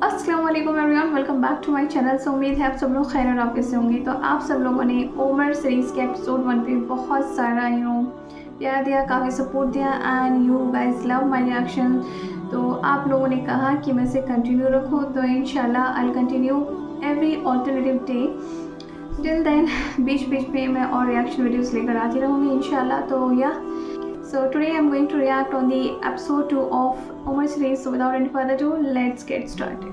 अस्सलाम वालेकुम everyone, welcome back to my channel. So उम्मीद है आप सब लोग खैर और ऑफिस से होंगे। तो आप सब लोगों ने उमर सीरीज़ के एपिसोड 1 पे बहुत सारा प्यार दिया, काफ़ी सपोर्ट दिया and you guys love my reaction. तो आप लोगों ने कहा कि मैं इसे कंटिन्यू रखूँ, तो इंशाल्लाह I will continue every alternative day. Till then बीच बीच में मैं और रिएक्शन वीडियोस लेकर आती रहूँगी इंशाल्लाह। तो या so today I'm going to react on the episode 2 of Umar series. So without any further ado, let's get started.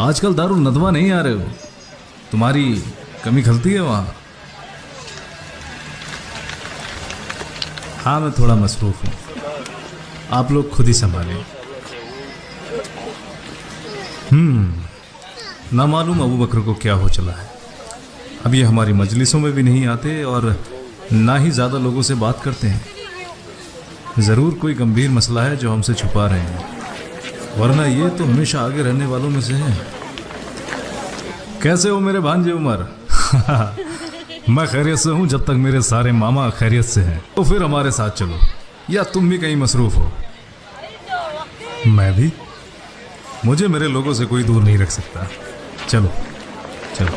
आजकल दारुल नदवा नहीं आ रहे हो, तुम्हारी कमी खलती है वहाँ। हाँ मैं थोड़ा मसरूफ़ हूँ, आप लोग खुद ही संभालें। ना मालूम अबू बकर को क्या हो चला है। अब ये हमारी मजलिसों में भी नहीं आते और ना ही ज़्यादा लोगों से बात करते हैं। ज़रूर कोई गंभीर मसला है जो हमसे छुपा रहे हैं, वरना ये तो हमेशा आगे रहने वालों में से है। कैसे हो मेरे भांजे उमर? मैं खैरियत से हूँ जब तक मेरे सारे मामा खैरियत से हैं। तो फिर हमारे साथ चलो, या तुम भी कहीं मसरूफ़ हो? मैं भी, मुझे मेरे लोगों से कोई दूर नहीं रख सकता। चलो चलो।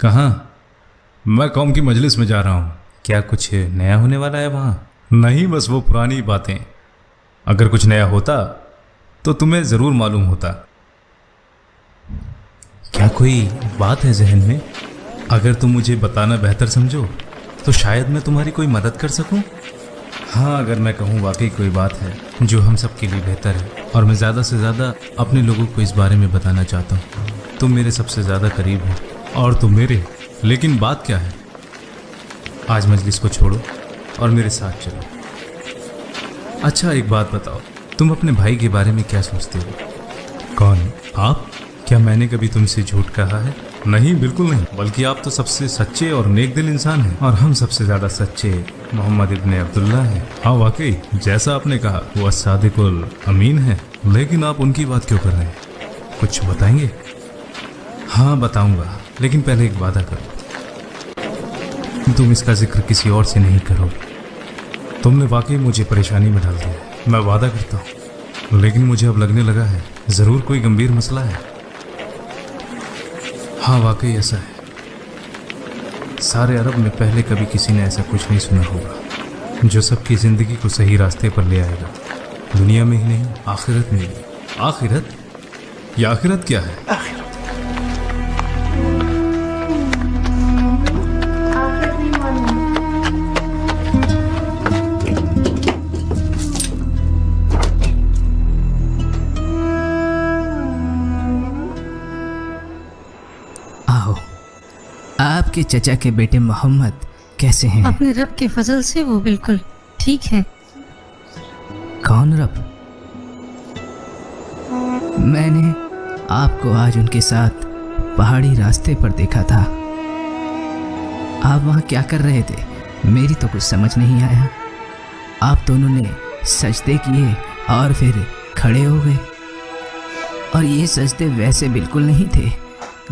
कहाँ? मैं कौम की मजलिस में जा रहा हूँ। क्या कुछ नया होने वाला है वहाँ? नहीं, बस वो पुरानी बातें। अगर कुछ नया होता तो तुम्हें ज़रूर मालूम होता। क्या कोई बात है जहन में? अगर तुम मुझे बताना बेहतर समझो तो शायद मैं तुम्हारी कोई मदद कर सकूं। हाँ, अगर मैं कहूँ वाकई कोई बात है जो हम सब के लिए बेहतर है और मैं ज़्यादा से ज़्यादा अपने लोगों को इस बारे में बताना चाहता हूँ। तुम मेरे सबसे ज़्यादा करीब हो और तुम मेरे। लेकिन बात क्या है? आज मजलिस को छोड़ो और मेरे साथ चलो। अच्छा एक बात बताओ, तुम अपने भाई के बारे में क्या सोचते हो? कौन? आप? क्या मैंने कभी तुमसे झूठ कहा है? नहीं, बिल्कुल नहीं, बल्कि आप तो सबसे सच्चे और नेक दिल इंसान हैं और हम सबसे ज़्यादा सच्चे मोहम्मद इब्ने अब्दुल्ला हैं। हाँ वाकई, जैसा आपने कहा वो अस्सादिकुल अमीन है। लेकिन आप उनकी बात क्यों कर रहे हैं? कुछ बताएंगे? हाँ बताऊंगा, लेकिन पहले एक वादा करो, तुम इसका जिक्र किसी और से नहीं करो। तुमने वाकई मुझे परेशानी में डाल दिया, मैं वादा करता हूँ। लेकिन मुझे अब लगने लगा है ज़रूर कोई गंभीर मसला है। हाँ वाकई ऐसा है। सारे अरब में पहले कभी किसी ने ऐसा कुछ नहीं सुना होगा जो सबकी ज़िंदगी को सही रास्ते पर ले आएगा, दुनिया में ही नहीं आखिरत में भी। आखिरत? या आखिरत क्या है? आखिर नहीं मालूम। आओ, आपके चचा के बेटे मोहम्मद कैसे हैं? अपने रब के फजल से वो बिल्कुल ठीक है। कौन रब? मैंने आपको आज उनके साथ पहाड़ी रास्ते पर देखा था। आप वहाँ क्या कर रहे थे? मेरी तो कुछ समझ नहीं आया। आप दोनों ने सजदे किए और फिर खड़े हो गए, और ये सजदे वैसे बिल्कुल नहीं थे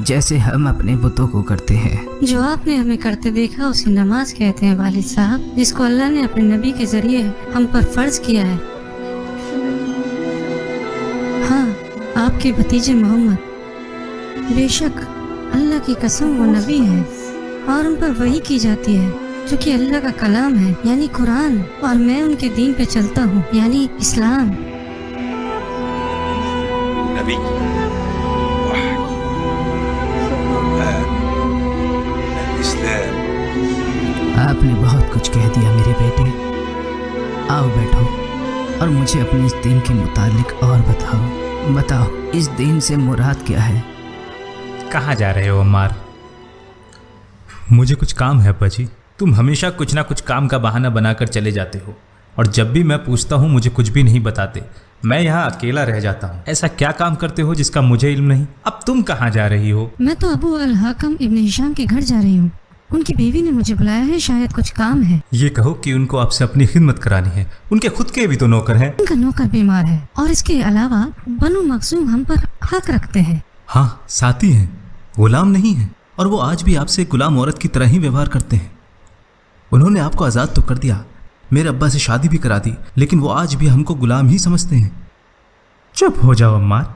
जैसे हम अपने बुतों को करते हैं। जो आपने हमें करते देखा उसे नमाज कहते हैं वालिद साहब, जिसको अल्लाह ने अपने नबी के जरिए हम पर फर्ज किया है। हाँ, आपके भतीजे मोहम्मद, बेशक अल्लाह की कसम वो नबी है और उन पर वही की जाती है जो कि अल्लाह का कलाम है यानी कुरान, और मैं उनके दीन पे चलता हूँ यानी इस्लाम। नबी आपने बहुत कुछ कह दिया मेरे बेटे। आओ बैठो और मुझे अपने इस दीन के मुतालिक और बताओ इस दीन से मुराद क्या है? कहाँ जा रहे हो अम्मार? मुझे कुछ काम है अप्पा जी। तुम हमेशा कुछ ना कुछ काम का बहाना बनाकर चले जाते हो और जब भी मैं पूछता हूँ मुझे कुछ भी नहीं बताते। मैं यहाँ अकेला रह जाता हूँ। ऐसा क्या काम करते हो जिसका मुझे इल्म नहीं? अब तुम कहाँ जा रही हो? मैं तो अबू अल हाकम इब्न हिशाम के घर जा रही हूँ। उनकी बीवी ने मुझे बुलाया है, शायद कुछ काम है। ये कहो कि उनको आपसे अपनी खिदमत करानी है। उनके खुद के भी तो नौकर हैं। उनका नौकर बीमार है और इसके अलावा बनु मखजूम हम पर हक रखते हैं। हाँ, साथी हैं, गुलाम नहीं हैं। और वो आज भी आपसे गुलाम औरत की तरह ही व्यवहार करते हैं। उन्होंने आपको आज़ाद तो कर दिया, मेरे अब्बा से शादी भी करा दी, लेकिन वो आज भी हमको गुलाम ही समझते हैं। चुप हो जाओ अम्मार,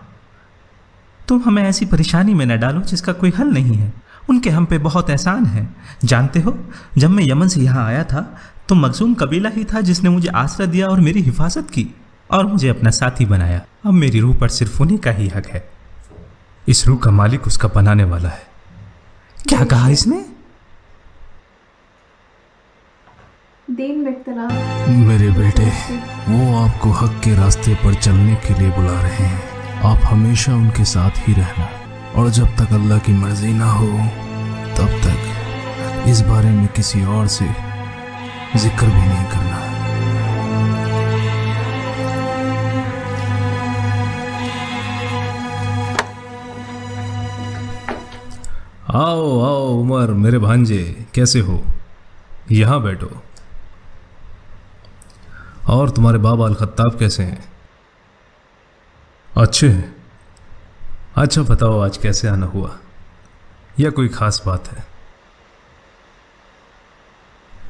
तुम हमें ऐसी परेशानी में न डालो जिसका कोई हल नहीं है। उनके हम पे बहुत एहसान है। जानते हो, जब मैं यमन से यहाँ आया था तो मखजूम कबीला ही था जिसने मुझे आसरा दिया और मेरी हिफाजत की और मुझे अपना साथी बनाया। अब मेरी रूह पर सिर्फ उन्हीं का ही हक है। इस रूह का मालिक उसका बनाने वाला है। क्या कहा इसने? दीन में इख्तिलाफ। मेरे बेटे, वो आपको हक के रास्ते पर चलने के लिए बुला रहे हैं। आप हमेशा उनके साथ ही रहना, और जब तक अल्लाह की मर्जी ना हो तब तक इस बारे में किसी और से जिक्र भी नहीं करना। आओ आओ उमर, मेरे भांजे, कैसे हो? यहाँ बैठो। और तुम्हारे बाबा अल खत्ताब कैसे हैं? अच्छे हैं। अच्छा बताओ, आज कैसे आना हुआ? या कोई खास बात है?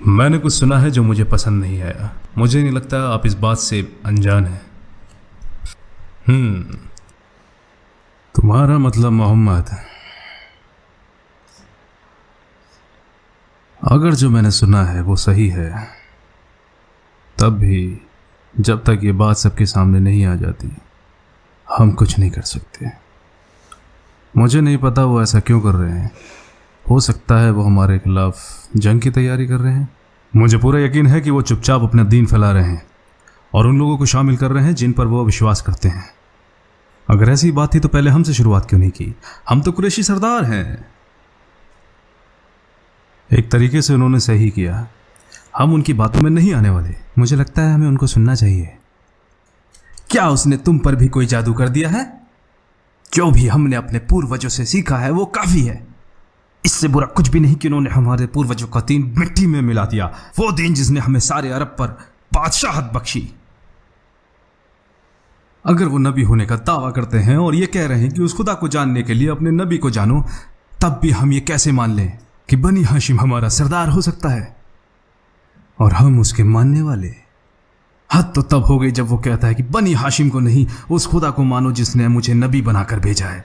मैंने कुछ सुना है जो मुझे पसंद नहीं आया। मुझे नहीं लगता आप इस बात से अनजान हैं। तुम्हारा मतलब मोहम्मद, अगर जो मैंने सुना है वो सही है, तब भी जब तक ये बात सबके सामने नहीं आ जाती हम कुछ नहीं कर सकते। मुझे नहीं पता वो ऐसा क्यों कर रहे हैं। हो सकता है वो हमारे खिलाफ जंग की तैयारी कर रहे हैं। मुझे पूरा यकीन है कि वो चुपचाप अपना दीन फैला रहे हैं और उन लोगों को शामिल कर रहे हैं जिन पर वो विश्वास करते हैं। अगर ऐसी बात थी तो पहले हमसे शुरुआत क्यों नहीं की? हम तो कुरैशी सरदार हैं। एक तरीके से उन्होंने सही किया। हम उनकी बातों में नहीं आने वाले। मुझे लगता है हमें उनको सुनना चाहिए। क्या उसने तुम पर भी कोई जादू कर दिया है? जो भी हमने अपने पूर्वजों से सीखा है वो काफी है। इससे बुरा कुछ भी नहीं कि उन्होंने हमारे पूर्वजों का दीन मिट्टी में मिला दिया। वो दीन जिसने हमें सारे अरब पर बादशाहत बख्शी। अगर वो नबी होने का दावा करते हैं और ये कह रहे हैं कि उस खुदा को जानने के लिए अपने नबी को जानो, तब भी हम ये कैसे मान लें कि बनी हाशिम हमारा सरदार हो सकता है और हम उसके मानने वाले? हद तो तब हो गई जब वो कहता है कि बनी हाशिम को नहीं, उस खुदा को मानो जिसने मुझे नबी बनाकर भेजा है।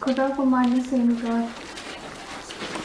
खुदा को मानने से इनकार।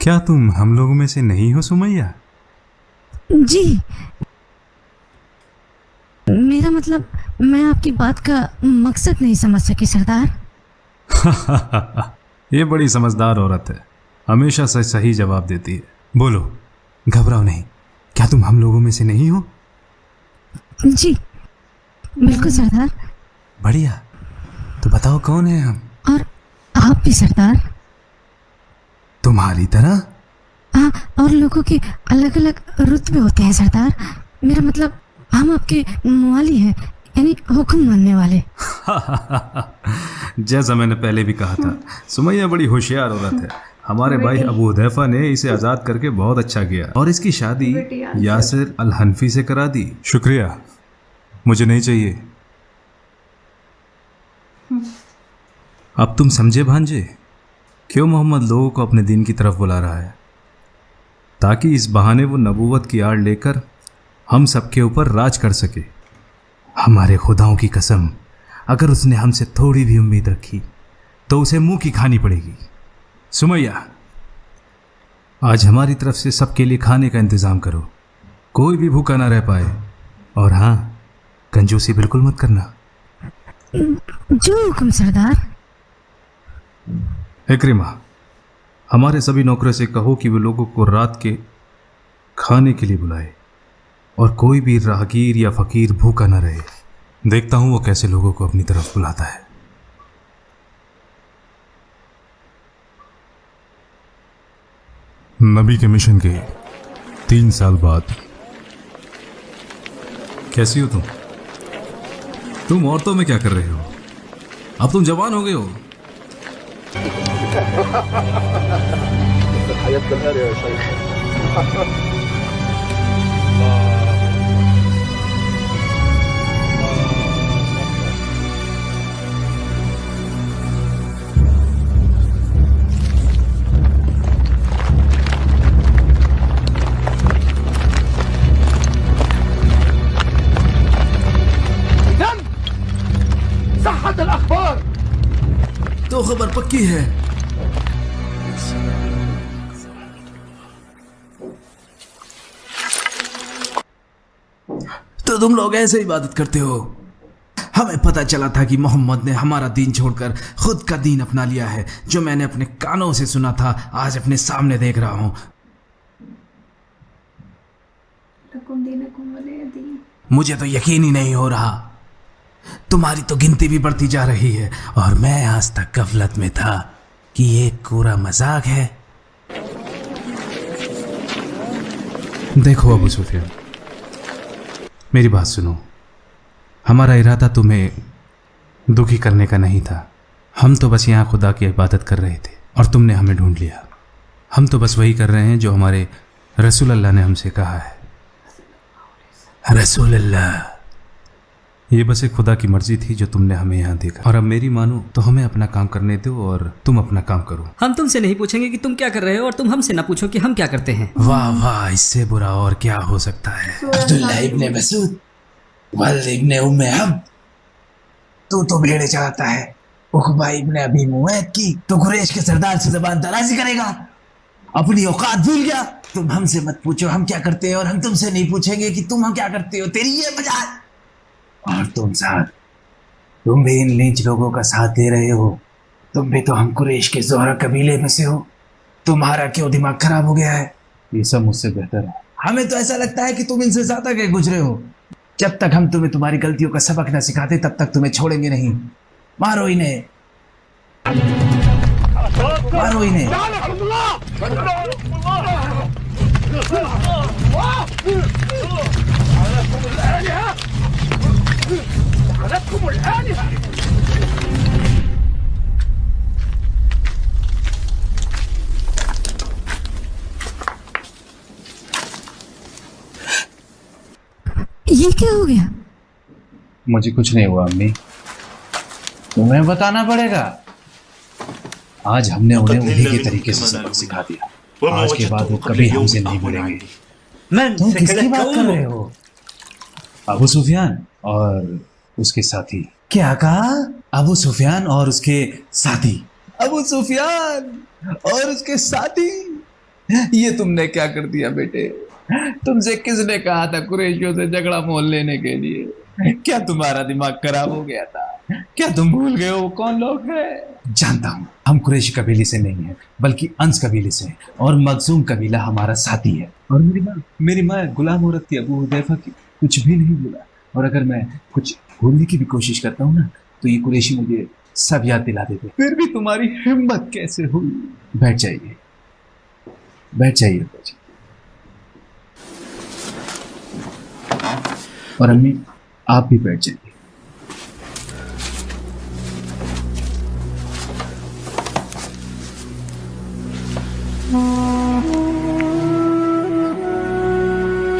क्या तुम हम लोगों में से नहीं हो सुमैया? जी, मेरा मतलब, मैं आपकी बात का मकसद नहीं समझ सकी सरदार। ये बड़ी समझदार औरत है, हमेशा सच सही जवाब देती है। बोलो, घबराओ नहीं। क्या तुम हम लोगों में से नहीं हो? जी बिल्कुल सरदार। बढ़िया, तो बताओ कौन है हम? और आप भी सरदार। तुम्हारी तरह? हाँ, और लोगों के अलग अलग रुतबे होते हैं सरदार। मेरा मतलब, हम आपके मवाली हैं, यानी हुक्म मानने वाले। जैसा मैंने पहले भी कहा था, सुमैया बड़ी होशियार औरत है। हमारे भाई अबू हुदैफा ने इसे आज़ाद करके बहुत अच्छा किया और इसकी शादी यासिर अल हनफी से करा दी। शुक्रिया, मुझे नहीं चाहिए। अब तुम समझे भांजे, क्यों मोहम्मद लोगों को अपने दीन की तरफ बुला रहा है? ताकि इस बहाने वो नबूवत की आड़ लेकर हम सबके ऊपर राज कर सके। हमारे खुदाओं की कसम, अगर उसने हमसे थोड़ी भी उम्मीद रखी तो उसे मुंह की खानी पड़ेगी। सुमैया, आज हमारी तरफ से सबके लिए खाने का इंतज़ाम करो, कोई भी भूखा ना रह पाए। और हाँ, कंजूसी बिल्कुल मत करना। जो हुक्म सरदार। इक्रिमा, हमारे सभी नौकरों से कहो कि वे लोगों को रात के खाने के लिए बुलाए और कोई भी राहगीर या फकीर भूखा न रहे। देखता हूं वो कैसे लोगों को अपनी तरफ बुलाता है। नबी के मिशन के 3 साल बाद। कैसी हो तुम? तुम औरतों में क्या कर रहे हो? अब तुम जवान हो गए हो। तो खबर पक्की है। तो तुम लोग ऐसे इबादत करते हो। हमें पता चला था कि मोहम्मद ने हमारा दीन छोड़कर खुद का दीन अपना लिया है। जो मैंने अपने कानों से सुना था आज अपने सामने देख रहा हूं। मुझे तो यकीन ही नहीं हो रहा। तुम्हारी तो गिनती भी बढ़ती जा रही है और मैं आज तक गफलत में था कि ये पूरा मजाक है। देखो अबू सुफियान, मेरी बात सुनो। हमारा इरादा तुम्हें दुखी करने का नहीं था। हम तो बस यहाँ खुदा की इबादत कर रहे थे और तुमने हमें ढूंढ लिया। हम तो बस वही कर रहे हैं जो हमारे रसूल अल्लाह ने हमसे कहा है। रसूल अल्लाह, ये बस एक खुदा की मर्जी थी जो तुमने हमें यहाँ देखा। और अब मेरी मानो तो हमें अपना काम करने दो और तुम अपना काम करो। हम तुमसे नहीं पूछेंगे कि तुम क्या कर रहे हो और तुम हमसे ना पूछो कि हम क्या करते हैं। वाह वाह, इससे बुरा और क्या हो सकता है। अब्दुल्लाह इब्ने मसूद, वल्द इब्ने उम्मे अब्द, तू तो भेड़े चलाता है। उकबा इब्ने अबी मुवैद की तो कुरैश के सरदार से ज़बान दराजी करेगा। अपनी औकात भूल गया। तुम हमसे मत पूछो हम क्या करते हैं और हम तुमसे नहीं पूछेंगे कि तुम हम क्या करते हो। तेरी ये मजाक। और तुम साथ, तुम भी इन लीच लोगों का साथ दे रहे हो। तुम भी तो हम कुरैश के ज़ोहरा कबीले में से हो। तुम्हारा क्यों दिमाग खराब हो गया है? ये सब मुझसे बेहतर है। हमें तो ऐसा लगता है कि तुम इनसे ज्यादा के गुजरे हो। जब तक हम तुम्हें तुम्हारी गलतियों का सबक न सिखाते तब तक तुम्हें छोड़ेंगे नहीं। मारो इन्हें, मारो इन्हें। ये क्या हो गया? मुझे कुछ नहीं हुआ अम्मी। तुम्हें बताना पड़ेगा। आज हमने उन्हें उन्हीं के तरीके से सबक सिखा दिया। आज के बाद वो कभी हमसे नहीं बोलेंगे। तुम किसकी बात कर रहे हो? अबू सुफियान और उसके साथी। क्या कहा? अबू सुफियान और उसके साथी। अबू सुफियान और उसके साथी? ये तुमने क्या कर दिया बेटे? तुमसे किसने कहा था कुरैशियों से झगड़ा मोल लेने के लिए? क्या तुम्हारा दिमाग खराब हो गया था? क्या तुम भूल गए हो वो कौन लोग हैं? जानता हूँ, हम कुरैशी कबीले से नहीं हैं बल्कि अंस कबीले से हैं और मखजूम कबीला हमारा साथी है। और मेरी माँ गुलाम औरत थी अबू हुदैफा की। कुछ भी नहीं भूला। और अगर मैं कुछ भूलने की भी कोशिश करता हूँ ना तो ये कुरैशी मुझे सब याद दिला देते। फिर भी तुम्हारी हिम्मत कैसे हुई? बैठ जाइए, बैठ जाइए। और अम्मी आप भी बैठ जाइए।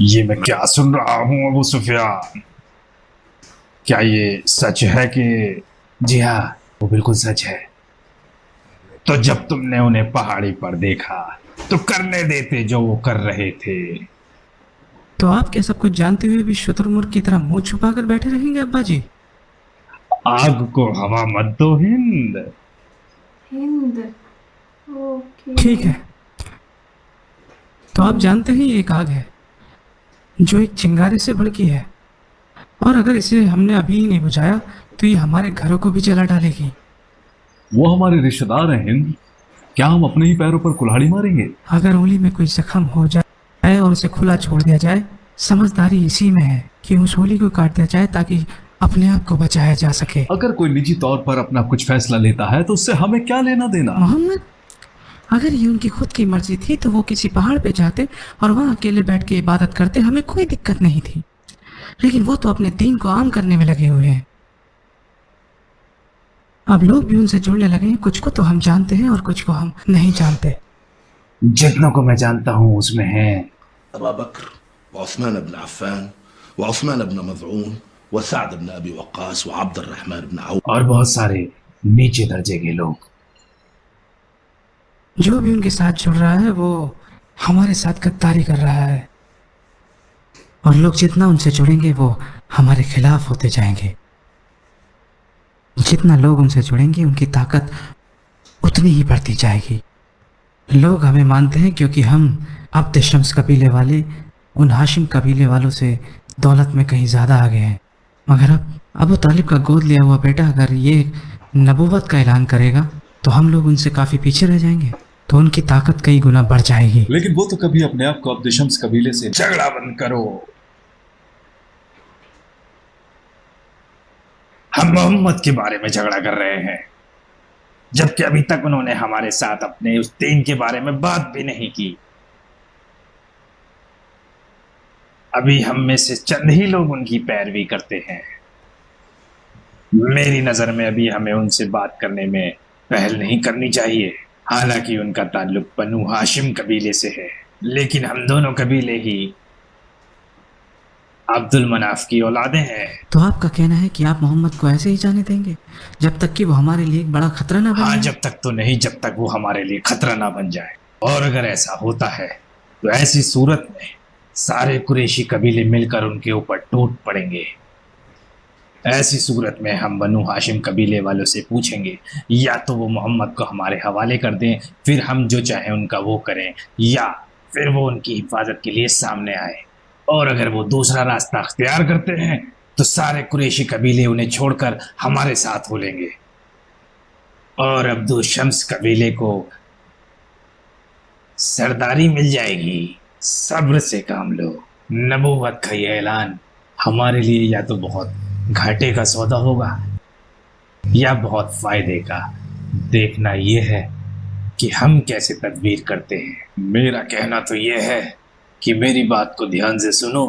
ये मैं क्या सुन रहा हूँ अबू सुफियान? क्या ये सच है कि? जी हाँ, वो बिल्कुल सच है। तो जब तुमने उन्हें पहाड़ी पर देखा तो करने देते जो वो कर रहे थे। तो आप क्या सब कुछ जानते हुए भी शुतुरमुर्ग की तरह मुंह छुपाकर बैठे रहेंगे अब्बा जी? आग को हवा मत दो हिंद। हिंद, ओके। ठीक है, तो आप जानते हैं ये एक आग है जो एक चिंगारे से भड़की है, और अगर इसे हमने अभी ही नहीं बुझाया तो ये हमारे घरों को भी जला डालेगी। वो हमारे रिश्तेदार हैं हिंद, क्या हम अपने ही पैरों पर कुल्हाड़ी मारेंगे? अगर उंगली में कोई जख्म हो जाए और उसे खुला छोड़ दिया जाए, समझदारी इसी में है कि उस उंगली को काट दिया जाए ताकि अपने आप को बचाया जा सके। अगर कोई निजी तौर पर अपना कुछ फैसला लेता है तो उससे हमें क्या लेना देना? मोहम्मद, अगर ये उनकी खुद की मर्जी थी तो वो किसी पहाड़ पे जाते और वहां अकेले बैठ के इबादत करते, हमें कोई दिक्कत नहीं थी। लेकिन वो तो अपने दीन को आम करने में लगे हुए हैं। अब लोग भी उनसे जुड़ने लगे हैं। कुछ को तो हम जानते हैं और कुछ को हम नहीं जानते। जितनों को मैं जानता हूँ उसमें है अबू बकर व उस्मान बिन अफ़्फ़ान व उस्मान बिन मज़ऊन व सअद बिन अबी वक़्क़ास व अब्दुर्रहमान बिन औफ और बहुत सारे नीचे दर्जे के लोग। जो भी उनके साथ जुड़ रहा है वो हमारे साथ गद्दारी कर रहा है, और लोग जितना उनसे जुड़ेंगे वो हमारे खिलाफ होते जाएंगे। जितना लोग उनसे जुड़ेंगे उनकी ताकत उतनी ही बढ़ती जाएगी। लोग हमें मानते हैं क्योंकि हम अब्द शम्स कबीले वाले उन हाशिम कबीले वालों से दौलत में कहीं ज़्यादा आगे हैं। मगर अब अबू तालिब का गोद लिया हुआ बेटा अगर ये नबूवत का ऐलान करेगा तो हम लोग उनसे काफ़ी पीछे रह जाएंगे, तो उनकी ताकत कई गुना बढ़ जाएगी। लेकिन वो तो कभी अपने आप को अब्द शम्स कबीले से झगड़ा बंद करो। हम मोहम्मद के बारे में झगड़ा कर रहे हैं, जबकि अभी तक उन्होंने हमारे साथ अपने उस दीन के बारे में बात भी नहीं की। अभी हम में से चंद ही लोग उनकी पैरवी करते हैं। मेरी नजर में अभी हमें उनसे बात करने में पहल नहीं करनी चाहिए। हालांकि उनका ताल्लुक बनु हाशिम कबीले से है, लेकिन हम दोनों कबीले ही अब्दुल मनाफ की औलादे हैं। तो आपका कहना है कि आप मोहम्मद को ऐसे ही जाने देंगे जब तक कि वो हमारे लिए एक बड़ा खतरा ना बन हाँ, जाए? जब तक तो नहीं, जब तक वो हमारे लिए खतरा ना बन जाए। और अगर ऐसा होता है तो ऐसी सूरत में सारे कुरैशी कबीले मिलकर उनके ऊपर टूट पड़ेंगे। ऐसी सूरत में हम बनु हाशिम कबीले वालों से पूछेंगे या तो वो मोहम्मद को हमारे हवाले कर दें, फिर हम जो चाहें उनका वो करें, या फिर वो उनकी हिफाजत के लिए सामने आए। और अगर वो दूसरा रास्ता अख्तियार करते हैं तो सारे कुरैशी कबीले उन्हें छोड़कर हमारे साथ हो लेंगे और अब्दुल शम्स कबीले को सरदारी मिल जाएगी। सब्र से काम लो। नबूवत का ये ऐलान हमारे लिए या तो बहुत घाटे का सौदा होगा या बहुत फायदे का। देखना यह है कि हम कैसे तदबीर करते हैं। मेरा कहना तो यह है कि मेरी बात को ध्यान से सुनो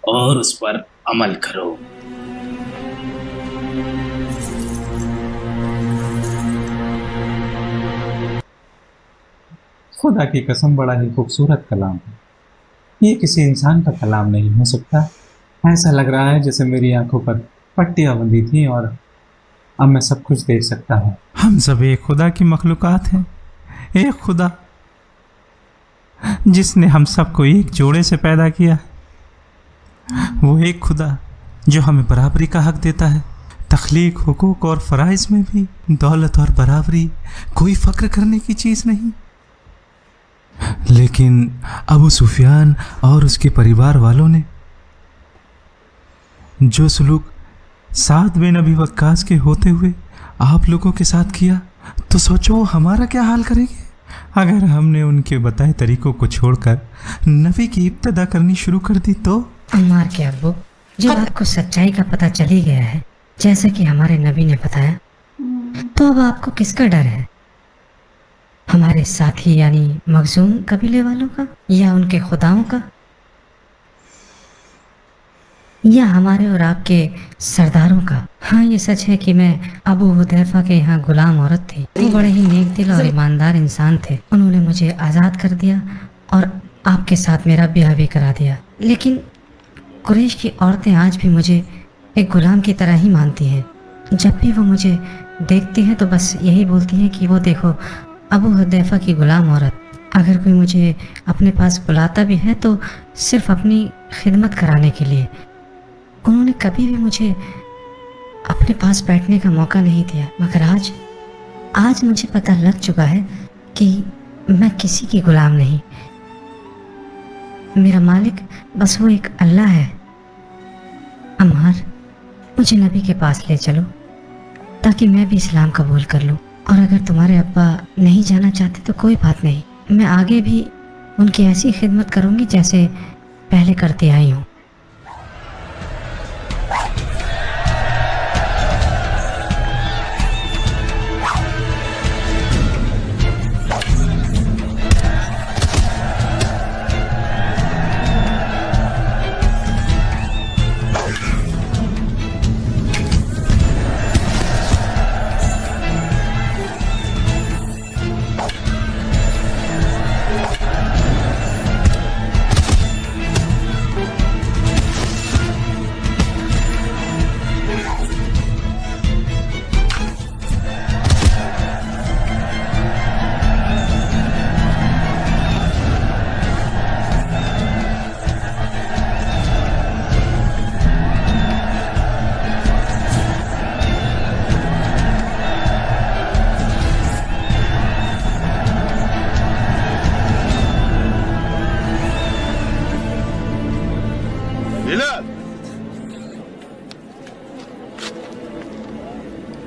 और उस पर अमल करो। खुदा की कसम, बड़ा ही खूबसूरत कलाम है। ये किसी इंसान का कलाम नहीं हो सकता। ऐसा लग रहा है जैसे मेरी आंखों पर पट्टियां बंधी थी और अब मैं सब कुछ देख सकता हूँ। हम सब एक खुदा की मखलूकात हैं। एक खुदा जिसने हम सबको एक जोड़े से पैदा किया। वो एक खुदा जो हमें बराबरी का हक देता है, तख्लीक, हुकूक और फ़राइज़ में भी। दौलत और बराबरी कोई फ़ख्र करने की चीज़ नहीं। लेकिन अबू सुफियान और उसके परिवार वालों ने जो सलूक साद बिन अबी वक्कास के होते हुए आप लोगों के साथ किया, तो सोचो वो हमारा क्या हाल करेंगे अगर हमने उनके बताए तरीकों को छोड़कर नबी की इब्तिदा करनी शुरू कर दी तो। अम्मार के अब्बू, जब आपको सच्चाई का पता चल ही गया है, जैसे कि हमारे नबी ने बताया, तो अब आपको किसका डर है? हमारे साथी यानी मखजूम कबीले वालों का, या उनके खुदाओं का, या हमारे और आपके सरदारों का? हाँ, ये सच है कि मैं अबू हुदैफा के यहाँ गुलाम औरत थी। वो बड़े ही नेक दिल और ईमानदार इंसान थे। उन्होंने मुझे आज़ाद कर दिया और आपके साथ मेरा ब्याह भी करा दिया। लेकिन कुरैश की औरतें आज भी मुझे एक गुलाम की तरह ही मानती हैं। जब भी वो मुझे देखती हैं तो बस यही बोलती हैं कि वो देखो अबू हुदैफा की गुलाम औरत। अगर कोई मुझे अपने पास बुलाता भी है तो सिर्फ अपनी खिदमत कराने के लिए। उन्होंने कभी भी मुझे अपने पास बैठने का मौका नहीं दिया। मगर आज मुझे पता लग चुका है कि मैं किसी की गुलाम नहीं। मेरा मालिक बस वो एक अल्लाह है। अम्मार, मुझे नबी के पास ले चलो ताकि मैं भी इस्लाम कबूल कर लूँ। और अगर तुम्हारे अब्बा नहीं जाना चाहते तो कोई बात नहीं, मैं आगे भी उनकी ऐसी खिदमत करूँगी जैसे पहले करती आई हूँ।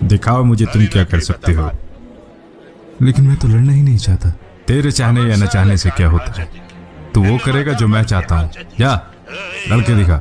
दिखाओ मुझे तुम क्या कर सकते हो। लेकिन मैं तो लड़ना ही नहीं चाहता। तेरे चाहने या न चाहने से क्या होता है? तू वो करेगा जो मैं चाहता हूँ। जा लड़के दिखा।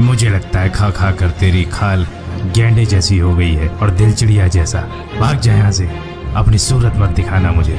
मुझे लगता है खा खा कर तेरी खाल गैंडे जैसी हो गई है और दिल चिड़िया जैसा। भाग जा यहाँ से, अपनी सूरत मत दिखाना मुझे।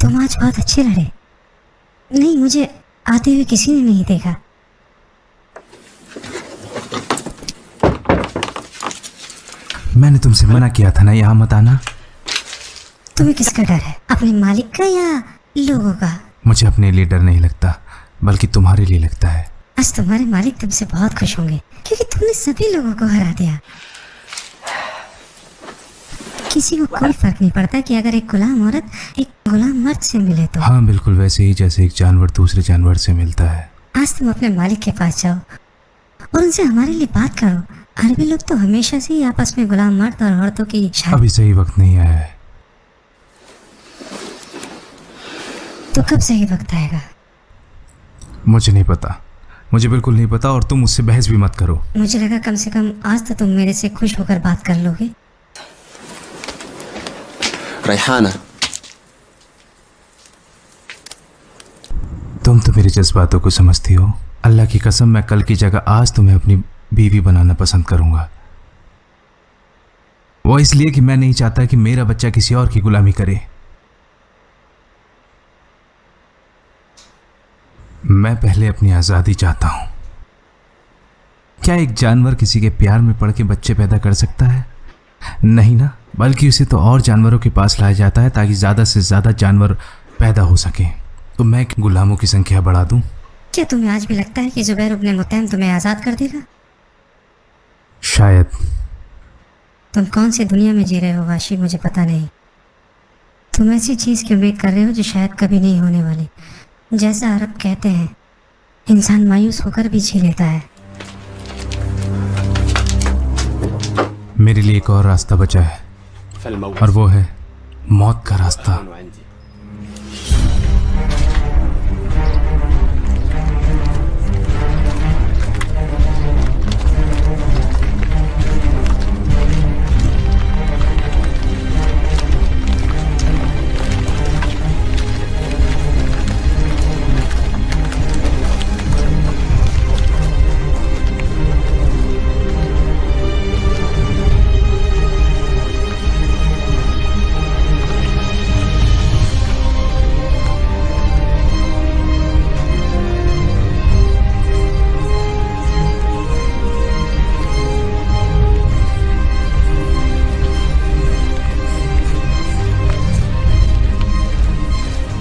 तुम आज बहुत अच्छे लड़े। नहीं, मुझे आते हुए किसी ने नहीं देखा। मैंने तुमसे मना किया था ना यहाँ मत आना। तुम्हें किसका डर है, अपने मालिक का या लोगों का? मुझे अपने लिए डर नहीं लगता, बल्कि तुम्हारे लिए लगता है। आज तुम्हारे मालिक तुमसे बहुत खुश होंगे, क्योंकि तुमने सभी लोगों को हरा दिया। किसी को कोई फर्क नहीं पड़ता कि अगर एक गुलाम औरत एक गुलाम मर्द से मिले तो। हाँ, बिल्कुल वैसे ही जैसे एक जानवर दूसरे जानवर से मिलता है। आज तुम अपने मालिक के पास जाओ और उनसे हमारे लिए बात करो। अरबी लोग तो हमेशा से ही आपस में गुलाम मर्द और औरतों की शादी। अभी सही वक्त नहीं आया है। तो कब सही वक्त आएगा? मुझे नहीं पता, मुझे बिल्कुल नहीं पता, और तुम मुझसे बहस भी मत करो। मुझे लगा कम से कम आज तो तुम मेरे से खुश होकर बात कर लोगे। रैहाना, तुम तो मेरे जज्बातों को समझती हो। अल्लाह की कसम, मैं कल की जगह आज तुम्हें अपनी बीवी बनाना पसंद करूंगा। वो इसलिए कि मैं नहीं चाहता कि मेरा बच्चा किसी और की गुलामी करे। मैं पहले अपनी आज़ादी चाहता हूं। क्या एक जानवर किसी के प्यार में पड़ के बच्चे पैदा कर सकता है? नहीं ना, बल्कि उसे तो और जानवरों के पास लाया जाता है ताकि ज़्यादा से ज़्यादा जानवर पैदा हो सके। तो मैं गुलामों की संख्या बढ़ा दूं? क्या तुम्हें आज भी लगता है कि जुबैर इब्न मुतैम तुम्हें आज़ाद कर देगा? शायद। तुम कौन सी दुनिया में जी रहे हो वाशी, मुझे पता नहीं। तुम ऐसी चीज़ की उम्मीद कर रहे हो जो शायद कभी नहीं होने वाली। जैसा अरब कहते हैं, इंसान मायूस होकर भी जी लेता है। मेरे लिए एक और रास्ता बचा है, और वो है मौत का रास्ता।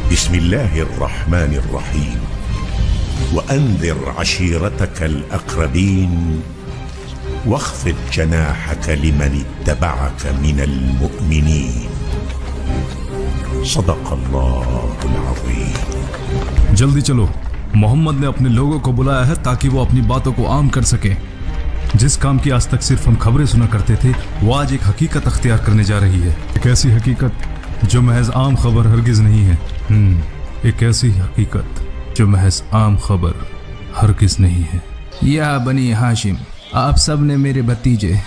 बिस्मिल्लाह अर्रहमान अर्रहीम वअन्ज़िर अशीरतक अलअक़रबीन वख़्फ़िद जनाहक लिमन इत्तबअक मिनल मुअमिनीन। सदक़ल्लाहुल अज़ीम। जल्दी चलो, मोहम्मद ने अपने लोगों को बुलाया है ताकि वो अपनी बातों को आम कर सके। जिस काम की आज तक सिर्फ हम खबरें सुना करते थे, वो आज एक हकीकत अख्तियार करने जा रही है। एक ऐसी हकीकत जो महज आम खबर हरगिज़ नहीं है। एक ऐसी हकीकत जो महज आम खबर हरगिज़ नहीं है। या बनी हाशिम, आप सब ने मेरे भतीजे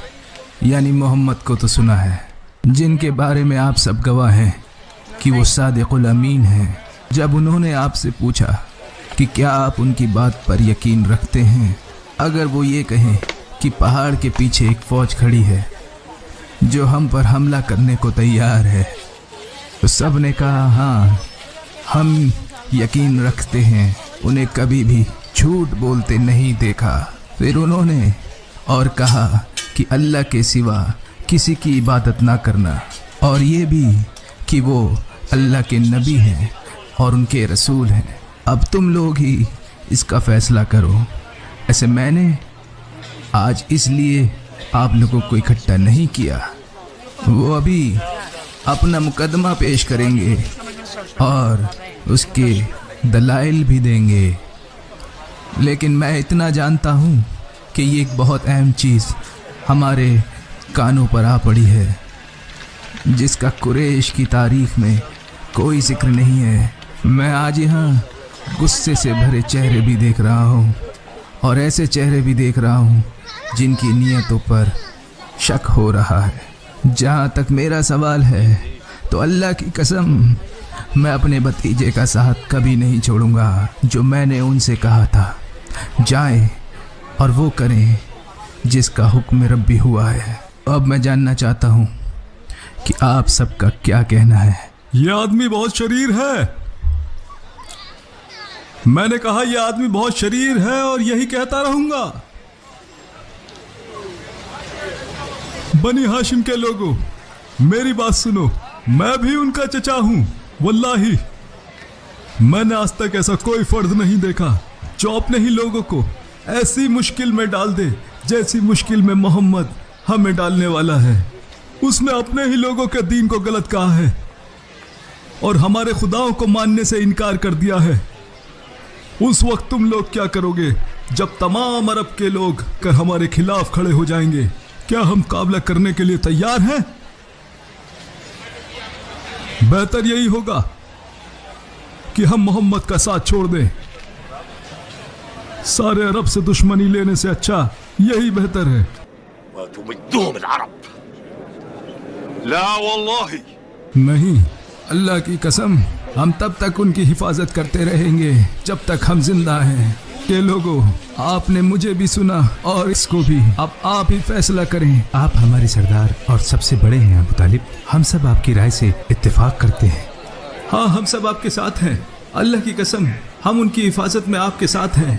यानी मोहम्मद को तो सुना है, जिनके बारे में आप सब गवाह हैं कि वो सादिकुल अमीन हैं। जब उन्होंने आपसे पूछा कि क्या आप उनकी बात पर यकीन रखते हैं, अगर वो ये कहें कि पहाड़ के पीछे एक फ़ौज खड़ी है जो हम पर हमला करने को तैयार है, तो सब ने कहा हाँ, हम यकीन रखते हैं। उन्हें कभी भी झूठ बोलते नहीं देखा। फिर उन्होंने और कहा कि अल्लाह के सिवा किसी की इबादत ना करना, और ये भी कि वो अल्लाह के नबी हैं और उनके रसूल हैं। अब तुम लोग ही इसका फ़ैसला करो। ऐसे मैंने आज इसलिए आप लोगों को इकट्ठा नहीं किया। वो अभी अपना मुकदमा पेश करेंगे और उसके दलाइल भी देंगे, लेकिन मैं इतना जानता हूँ कि ये एक बहुत अहम चीज़ हमारे कानों पर आ पड़ी है, जिसका कुरैश की तारीख में कोई जिक्र नहीं है। मैं आज यहाँ गुस्से से भरे चेहरे भी देख रहा हूँ, और ऐसे चेहरे भी देख रहा हूँ जिनकी नीयतों पर शक हो रहा है। जहाँ तक मेरा सवाल है, तो अल्लाह की कसम, मैं अपने भतीजे का साथ कभी नहीं छोड़ूंगा जो मैंने उनसे कहा था। जाएं और वो करें जिसका हुक्म रब्बी हुआ है। अब मैं जानना चाहता हूँ कि आप सबका क्या कहना है। ये आदमी बहुत शरीर है। मैंने कहा यह आदमी बहुत शरीर है और यही कहता रहूंगा। बनी हाशिम के लोगों, मेरी बात सुनो, मैं भी उनका चचा हूं। वल्लाही मैंने आज तक ऐसा कोई फर्द नहीं देखा जो अपने ही लोगों को ऐसी मुश्किल में डाल दे जैसी मुश्किल में मोहम्मद हमें डालने वाला है। उसने अपने ही लोगों के दीन को गलत कहा है और हमारे खुदाओं को मानने से इनकार कर दिया है। उस वक्त तुम लोग क्या करोगे जब तमाम अरब के लोग कर हमारे खिलाफ खड़े हो जाएंगे? क्या हम मुकाबला करने के लिए तैयार हैं? बेहतर यही होगा कि हम मोहम्मद का साथ छोड़ दें। सारे अरब से दुश्मनी लेने से अच्छा यही बेहतर है। ला वल्लाही, नहीं, अल्लाह की कसम, हम तब तक उनकी हिफाजत करते रहेंगे जब तक हम जिंदा हैं। के लोगों, आपने मुझे भी सुना और इसको भी। अब आप ही फैसला करें। आप हमारे सरदार और सबसे बड़े हैं अबू तालिब। हम सब आपकी राय से इत्तेफाक करते हैं। हाँ, हम सब आपके साथ हैं। अल्लाह की कसम, हम उनकी हिफाजत में आपके साथ हैं।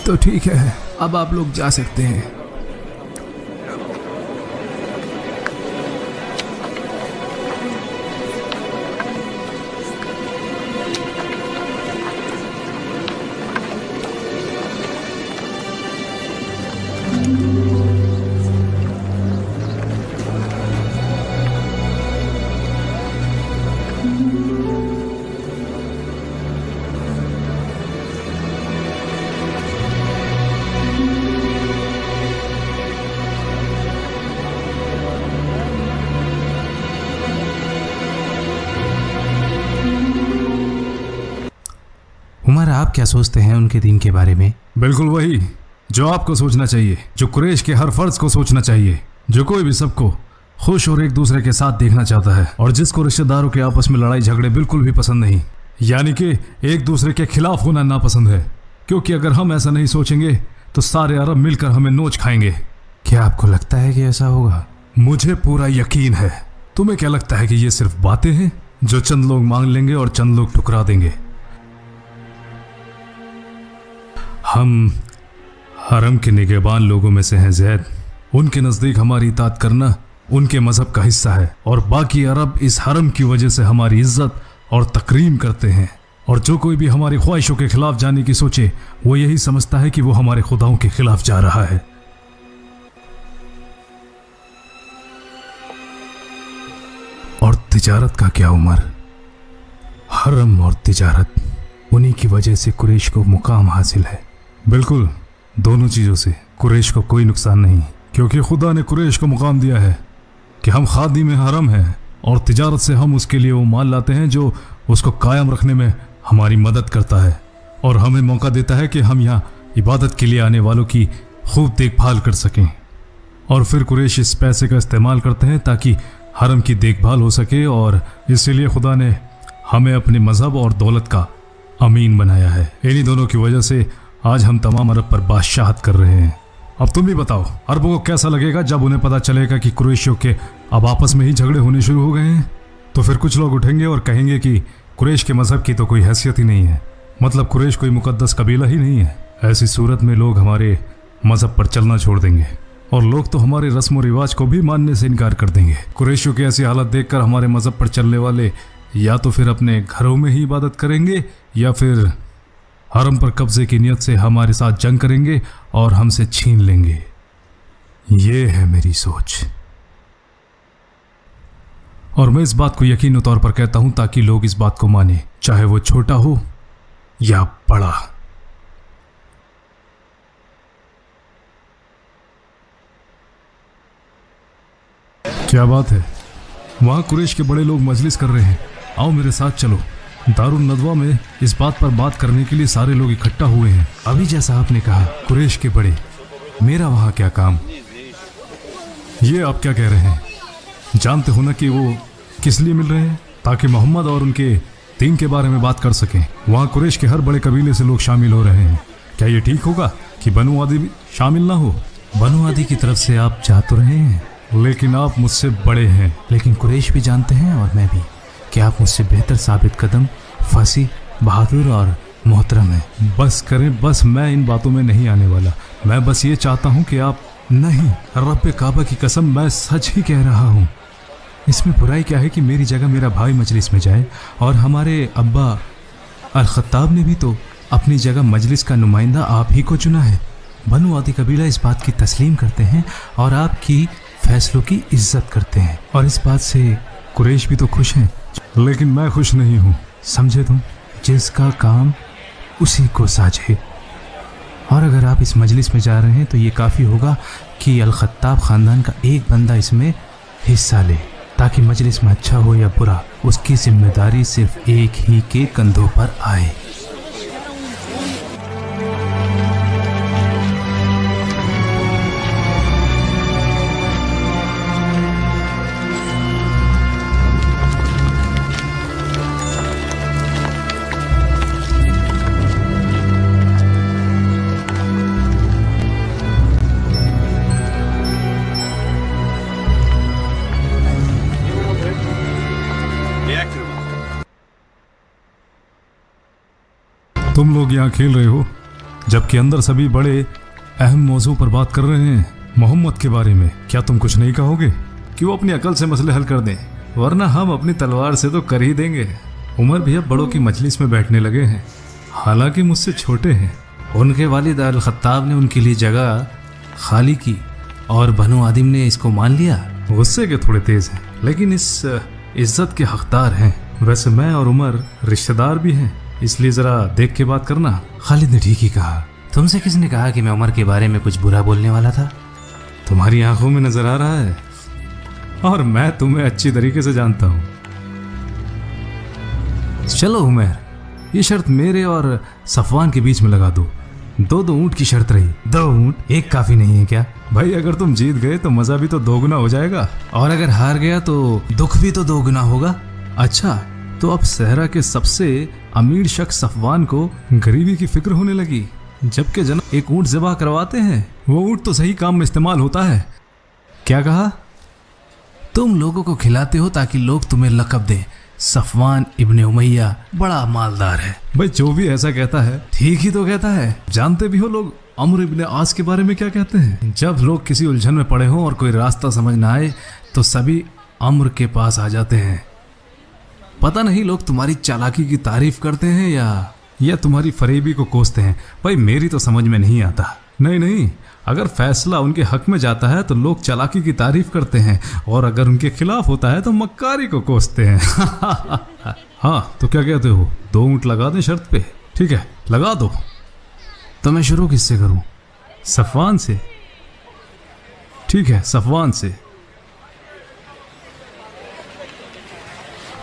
तो ठीक है, अब आप लोग जा सकते हैं। उमर, आप क्या सोचते हैं उनके दीन के बारे में? बिल्कुल वही जो आपको सोचना चाहिए, जो कुरैश के हर फर्ज को सोचना चाहिए, जो कोई भी सबको खुश और एक दूसरे के साथ देखना चाहता है और जिसको रिश्तेदारों के आपस में लड़ाई झगड़े बिल्कुल भी पसंद नहीं, यानी कि एक दूसरे के खिलाफ होना नापसंद है। क्योंकि अगर हम ऐसा नहीं सोचेंगे तो सारे अरब मिलकर हमें नोच खाएंगे। क्या आपको लगता है कि ऐसा होगा? मुझे पूरा यकीन है। तुम्हें क्या लगता है कि ये सिर्फ बातें हैं जो चंद लोग मांग लेंगे और चंद लोग ठुकरा देंगे? हम हरम के निगहबान लोगों में से हैं ज़ैद। उनके नज़दीक हमारी इताअत करना उनके मज़हब का हिस्सा है और बाकी अरब इस हरम की वजह से हमारी इज्जत और तकरीम करते हैं। और जो कोई भी हमारी ख्वाहिशों के खिलाफ जाने की सोचे वो यही समझता है कि वो हमारे खुदाओं के खिलाफ जा रहा है। और तिजारत का क्या उमर? हरम और तिजारत, उन्हीं की वजह से कुरैश को मुकाम हासिल है। बिल्कुल, दोनों चीज़ों से कुरैश को कोई नुकसान नहीं, क्योंकि खुदा ने कुरैश को मुकाम दिया है कि हम खादिम हरम हैं और तिजारत से हम उसके लिए वो माल लाते हैं जो उसको कायम रखने में हमारी मदद करता है और हमें मौका देता है कि हम यहाँ इबादत के लिए आने वालों की खूब देखभाल कर सकें। और फिर कुरैश इस पैसे का इस्तेमाल करते हैं ताकि हरम की देखभाल हो सके और इसीलिए खुदा ने हमें अपने मज़हब और दौलत का अमीन बनाया है। इन्हीं दोनों की वजह से आज हम तमाम अरब पर बादशाहत कर रहे हैं। अब तुम भी बताओ, अरबों को कैसा लगेगा जब उन्हें पता चलेगा कि कुरैशियों के अब आपस में ही झगड़े होने शुरू हो गए हैं? तो फिर कुछ लोग उठेंगे और कहेंगे कि कुरैश के मज़हब की तो कोई हैसियत ही नहीं है, मतलब कुरैश कोई मुकद्दस कबीला ही नहीं है। ऐसी सूरत में लोग हमारे मज़हब पर चलना छोड़ देंगे और लोग तो हमारे रस्म व रिवाज को भी मानने से इनकार कर देंगे। कुरैशियों की ऐसी हालत देखकर हमारे मज़हब पर चलने वाले या तो फिर अपने घरों में ही इबादत करेंगे या फिर हरम पर कब्जे की नियत से हमारे साथ जंग करेंगे और हमसे छीन लेंगे। ये है मेरी सोच और मैं इस बात को यकीनी तौर पर कहता हूं ताकि लोग इस बात को माने, चाहे वो छोटा हो या बड़ा। क्या बात है, वहां कुरैश के बड़े लोग मजलिस कर रहे हैं। आओ मेरे साथ चलो। दारुल नदवा में इस बात पर बात करने के लिए सारे लोग इकट्ठा हुए हैं। अभी जैसा आपने कहा, कुरैश के बड़े, मेरा वहां क्या काम? ये आप क्या कह रहे हैं? जानते हो ना कि वो किस लिए मिल रहे हैं? ताकि मोहम्मद और उनके दीन के बारे में बात कर सकें। वहां कुरैश के हर बड़े कबीले से लोग शामिल हो रहे हैं। क्या ये ठीक होगा कि बनु आदि भी शामिल ना हो? बनु आदि की तरफ से आप जा तो रहे हैं, लेकिन आप मुझसे बड़े हैं। लेकिन कुरैश भी जानते हैं और मैं भी कि आप मुझसे बेहतर साबित कदम, फसी, बहादुर और मोहतरम हैं। बस करें, बस मैं इन बातों में नहीं आने वाला। मैं बस ये चाहता हूँ कि आप नहीं, रब्बे काबा की कसम मैं सच ही कह रहा हूँ। इसमें बुराई क्या है कि मेरी जगह मेरा भाई मजलिस में जाए, और हमारे अब्बा अल खत्ताब ने भी तो अपनी जगह मजलिस का नुमाइंदा आप ही को चुना है। बनु आदि कबीला इस बात की तस्लीम करते हैं और आपकी फैसलों की इज्जत करते हैं, और इस बात से कुरैश भी तो खुश हैं। लेकिन मैं खुश नहीं हूँ। समझे तुम, जिसका काम उसी को साझे। और अगर आप इस मजलिस में जा रहे हैं तो ये काफ़ी होगा कि अल खत्ताब ख़ानदान का एक बंदा इसमें हिस्सा ले, ताकि मजलिस में अच्छा हो या बुरा उसकी जिम्मेदारी सिर्फ एक ही के कंधों पर आए। तुम लोग यहाँ खेल रहे हो, जबकि अंदर सभी बड़े अहम मौजू पर बात कर रहे हैं, मोहम्मद के बारे में। क्या तुम कुछ नहीं कहोगे कि वो अपनी अकल से मसले हल कर दें, वरना हम अपनी तलवार से तो कर ही देंगे। उमर भी अब बड़ों की मजलिस में बैठने लगे हैं, हालांकि मुझसे छोटे हैं। उनके वालिद अल खत्ताब ने उनके लिए जगह खाली की और बनु आदिम ने इसको मान लिया। गुस्से के थोड़े तेज हैं, लेकिन इस इज्जत के हकदार हैं। वैसे मैं और उमर रिश्तेदार भी हैं, इसलिए जरा देख के बात करना। खालिद ने ठीक ही कहा। तुमसे किसने कहा कि मैं उमर के बारे में कुछ बुरा बोलने वाला था? तुम्हारी आंखों में नजर आ रहा है, और मैं तुम्हें अच्छी तरीके से जानता हूं। चलो उमर, ये शर्त मेरे और सफवान के बीच में लगा दो। 2-2 ऊंट की शर्त रही। 2 ऊंट, एक काफी नहीं है क्या? भाई अगर तुम जीत गए तो मजा भी तो 2 गुना हो जाएगा, और अगर हार गया तो दुख भी तो 2 गुना होगा। अच्छा, तो अब सहरा के सबसे अमीर शख्स सफवान को गरीबी की फिक्र होने लगी, जबकि जनाब एक ऊंट ज़िबा करवाते हैं। वो ऊंट तो सही काम में इस्तेमाल होता है। क्या कहा? तुम लोगों को खिलाते हो ताकि लोग तुम्हें लक़ब दें, सफवान इब्ने उमैया बड़ा मालदार है। भाई जो भी ऐसा कहता है ठीक ही तो कहता है। जानते भी हो लोग अम्र इब्ने आस के बारे में क्या कहते हैं? जब लोग किसी उलझन में पड़े हों और कोई रास्ता समझ ना आए तो सभी अम्र के पास आ जाते हैं। पता नहीं लोग तुम्हारी चालाकी की तारीफ करते हैं या तुम्हारी फरेबी को कोसते हैं। भाई मेरी तो समझ में नहीं आता। नहीं, अगर फैसला उनके हक में जाता है तो लोग चालाकी की तारीफ करते हैं, और अगर उनके खिलाफ होता है तो मक्कारी को कोसते हैं। हाँ, तो क्या कहते हो, 2 ऊंट लगा दें शर्त पे? ठीक है, लगा दो। तो मैं शुरू किससे करूं? सफवान से। ठीक है, सफवान से।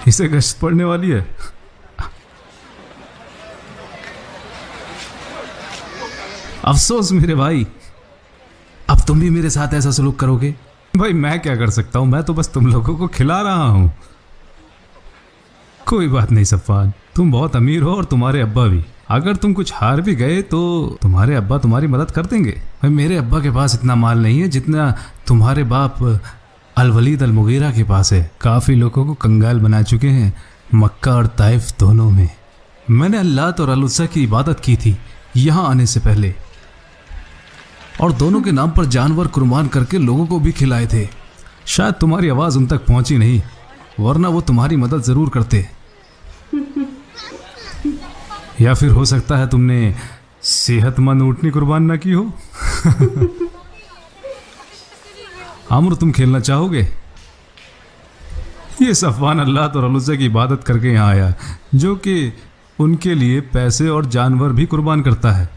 इसे गश्त पड़ने वाली है। अफसोस मेरे भाई, अब तुम भी मेरे साथ ऐसा सलूक करोगे। भाई मैं क्या कर सकता हूं, मैं तो बस तुम लोगों को खिला रहा हूं। कोई बात नहीं सफवान, तुम बहुत अमीर हो और तुम्हारे अब्बा भी। अगर तुम कुछ हार भी गए तो तुम्हारे अब्बा तुम्हारी मदद कर देंगे। भाई मेरे अब्बा के पास इतना माल नहीं है जितना तुम्हारे बाप अल वलीद अल मुगीरा के पास है। काफ़ी लोगों को कंगाल बना चुके हैं, मक्का और ताइफ दोनों में। मैंने अल्लाह और अल-उज़्ज़ा की इबादत की थी यहाँ आने से पहले, और दोनों के नाम पर जानवर कुर्बान करके लोगों को भी खिलाए थे। शायद तुम्हारी आवाज़ उन तक पहुँची नहीं, वरना वो तुम्हारी मदद ज़रूर करते। या फिर हो सकता है तुमने सेहतमंद ऊँटनी कुर्बान ना की हो। आमर, तुम खेलना चाहोगे? ये सफवान अल्लाह और अल-उज़्ज़ा की इबादत करके यहाँ आया, जो कि उनके लिए पैसे और जानवर भी कुर्बान करता है,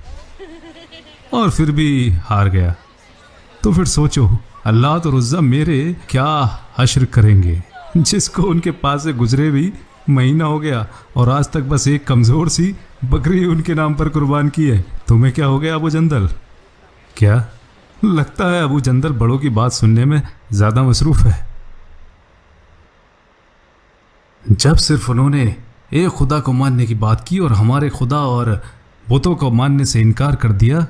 और फिर भी हार गया। तो फिर सोचो अल्लाह और उज़्ज़ा मेरे क्या हश्र करेंगे, जिसको उनके पास से गुजरे भी महीना हो गया और आज तक बस एक कमज़ोर सी बकरी उनके नाम पर कुर्बान की है। तुम्हें क्या हो गया अबू जंदल? क्या लगता है अबू जंदल बड़ों की बात सुनने में ज़्यादा मसरूफ़ है। जब सिर्फ उन्होंने एक खुदा को मानने की बात की और हमारे खुदा और बुतों को मानने से इनकार कर दिया,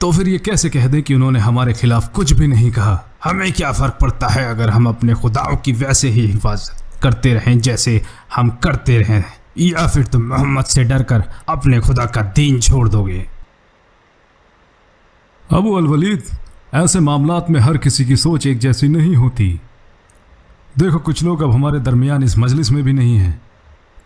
तो फिर ये कैसे कह दें कि उन्होंने हमारे खिलाफ कुछ भी नहीं कहा। हमें क्या फ़र्क पड़ता है अगर हम अपने खुदाओं की वैसे ही हिफाजत करते रहें जैसे हम करते रहें, या फिर तुम मोहम्मद से डरकर अपने खुदा का दीन छोड़ दोगे। अबू अल-वलीद, ऐसे मामलात में हर किसी की सोच एक जैसी नहीं होती। देखो, कुछ लोग अब हमारे दरमियान इस मजलिस में भी नहीं हैं।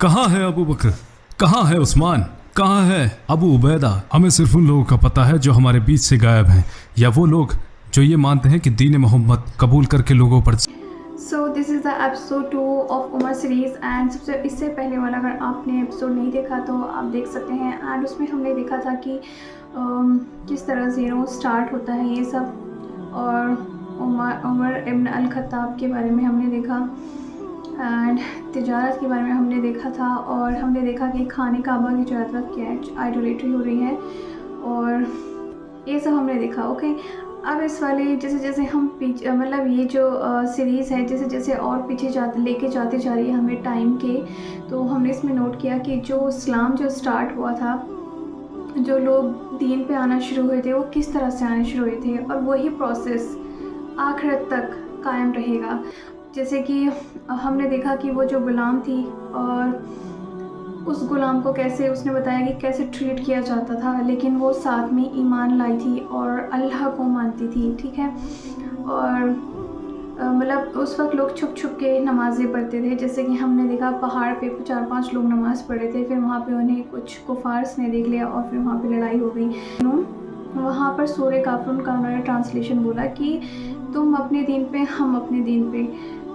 कहाँ है अबू बकर, कहाँ है उस्मान, कहाँ है अबू उबैदा? हमें सिर्फ उन लोगों का पता है जो हमारे बीच से गायब हैं, या वो लोग जो ये मानते हैं कि दीन मोहम्मद कबूल करके लोगों पर। So this is the episode 2 of Umar series and सबसे इससे पहले वाला अगर आपने एपिसोड नहीं देखा तो आप देख सकते हैं। एंड उसमें हमने देखा था कि किस तरह से स्टार्ट होता है ये सब, और उमर इब्न अल खत्ताब के बारे में हमने देखा एंड तिजारत के बारे में हमने देखा था, और हमने देखा कि खाने काबा की चारों तरफ क्या है आइडोलेट्री हो रही है, और ये सब हमने देखा। ओके, अब इस वाले जैसे जैसे हम पीछे मतलब ये जो सीरीज़ है जैसे जैसे और पीछे लेके जाते जा रही है हमें टाइम के, तो हमने इसमें नोट किया कि जो इस्लाम जो स्टार्ट हुआ था, जो लोग दीन पे आना शुरू हुए थे वो किस तरह से आने शुरू हुए थे, और वही प्रोसेस आखिरत तक कायम रहेगा। जैसे कि हमने देखा कि वो जो गुलाम थी और उस गुलाम को कैसे उसने बताया कि कैसे ट्रीट किया जाता था, लेकिन वो साथ में ईमान लाई थी और अल्लाह को मानती थी, ठीक है। और मतलब उस वक्त लोग छुप छुप के नमाज़ें पढ़ते थे, जैसे कि हमने देखा पहाड़ पे 4-5 लोग नमाज़ पढ़े थे, फिर वहाँ पे उन्हें कुछ कुफार्स ने देख लिया और फिर वहाँ पे लड़ाई हो गई। वहाँ पर सूरह काफिरून का उन्होंने ट्रांसलेशन बोला कि तुम अपने दीन पे, हम अपने दीन पे,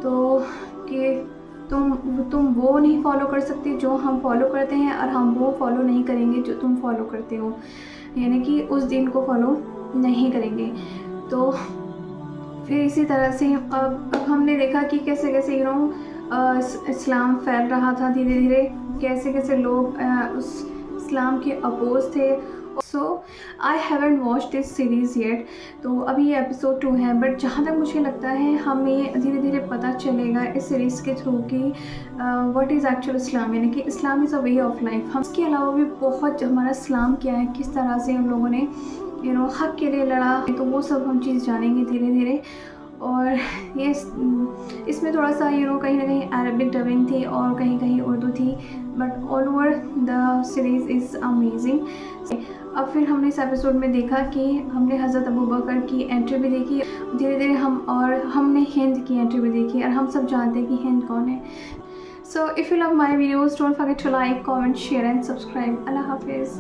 तो कि तुम वो नहीं फॉलो कर सकते जो हम फॉलो करते हैं, और हम वो फॉलो नहीं करेंगे जो तुम फॉलो करते हो, यानी कि उस दिन को फॉलो नहीं करेंगे। तो फिर इसी तरह से अब हमने देखा कि कैसे कैसे इस्लाम फैल रहा था धीरे धीरे, कैसे कैसे लोग उस इस्लाम के अपोज थे। So I haven't watch this series yet, तो अभी ये एपिसोड 2 है, बट जहाँ तक मुझे लगता है हमें धीरे धीरे पता चलेगा इस सीरीज़ के थ्रू कि व्हाट इज़ एक्चुअल इस्लाम, यानी कि इस्लाम is a way of life. हम इसके अलावा भी बहुत हमारा इस्लाम क्या है, किस तरह से उन लोगों ने हक़ के लिए लड़ा, तो वो सब हम चीज़ जानेंगे धीरे धीरे। और ये इसमें थोड़ा सा कहीं ना कहीं अरबिक डबिंग थी और कहीं कहीं उर्दू थी, but all over the series is amazing. अब फिर हमने इस एपिसोड में देखा कि हमने हज़रत अबू बकर की एंट्री भी देखी, धीरे धीरे हमने हिंद की एंट्री भी देखी, और हम सब जानते हैं कि हिंद कौन है। So if you love my videos don't forget to like, comment, share and subscribe. अल्लाह हाफिज़।